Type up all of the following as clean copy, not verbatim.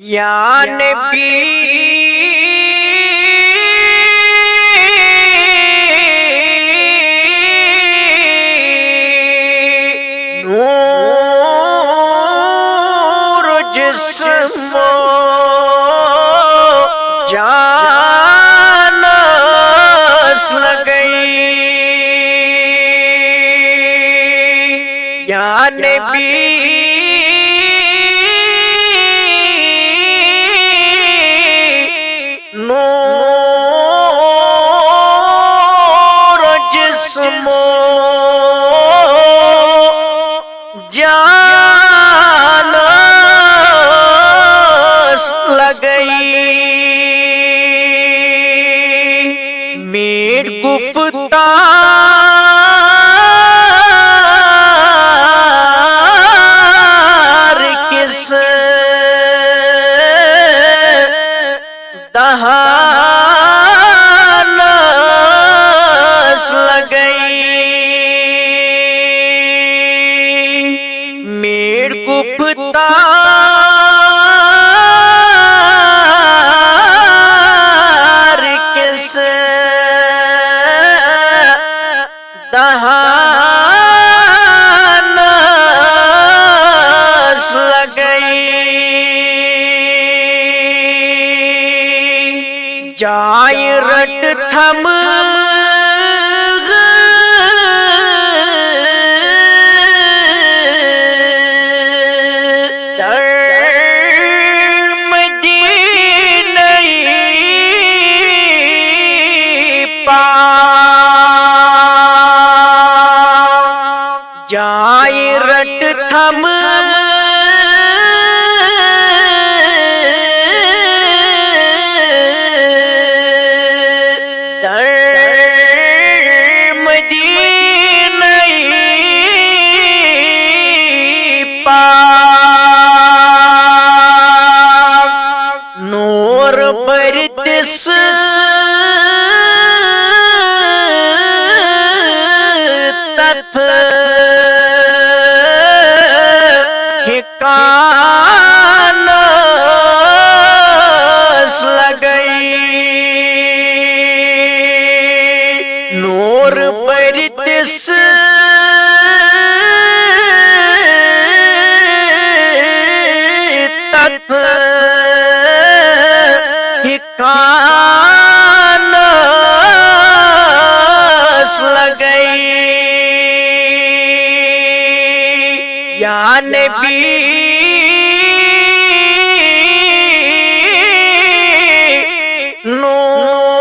یا نبی نور جسم و جان اصل گئی یا نبی نور جسم و جان لگئی میر گفتار کس دہان لگئی میر گفتار کس دہان لگئی جائے رٹ تھم در مدینہ پاک جائے رٹ تھم نور برتس تتھ حکان لگئی نور برتس تتھ حکان لگئی یا نبی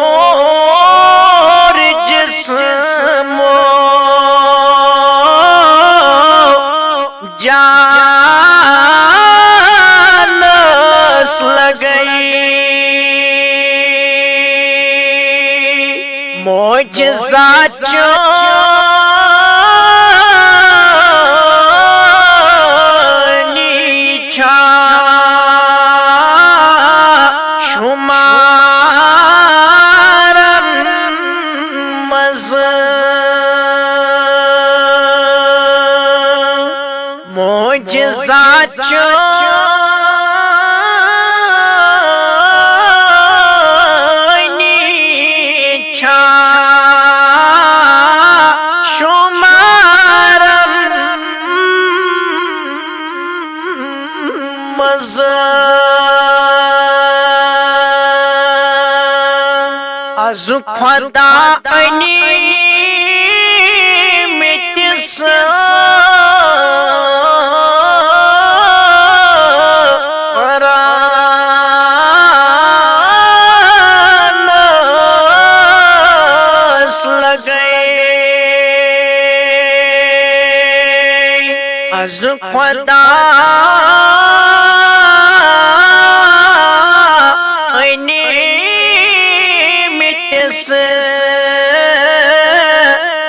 نور جسم و جان لگئی معجزات چانی چھا شمارن مز معجزات چانی چھا از خدا انی متس قرآن لگئی از خدا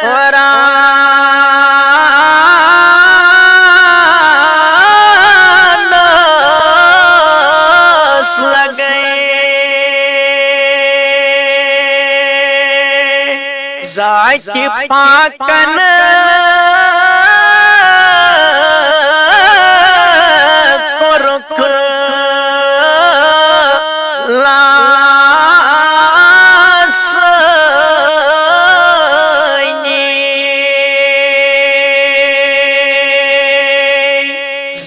قرآن لگئی ذات پاکن کو رخ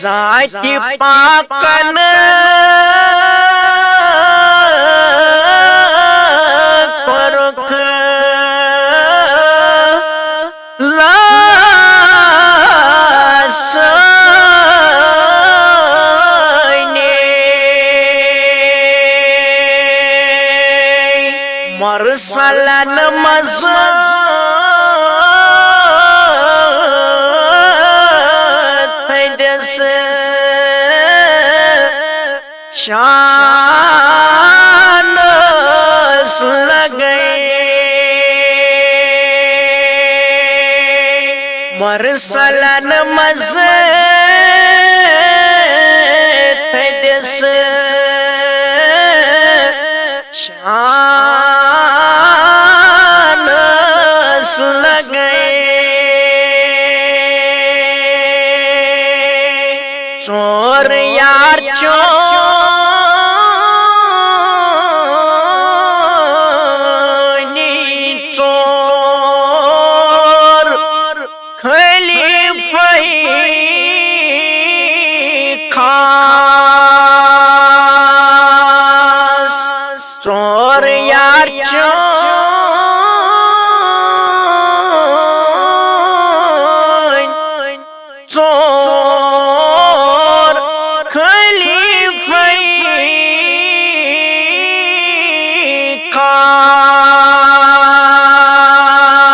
ذات پاکن پرکھ مرسلن مزد پیدس شان لگئے مرسلن مزد پیدس شان لگئے چور یار چونی چور خلیفہ خاص چور یار چور خلیفہ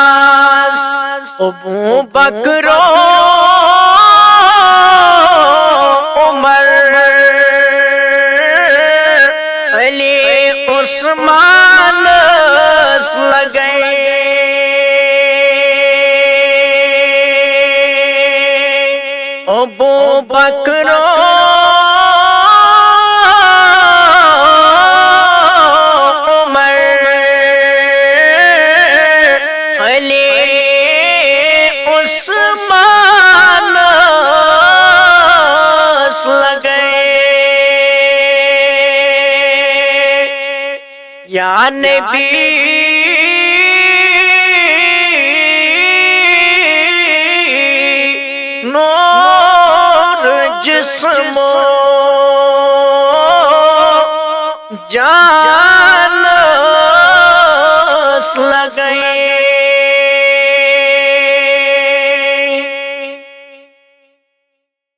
خاص ابو بکر عمر علی عثمان لگئے ابو بکر عمر علی عثمان لگئے یا نبی نور جسم جان لگئے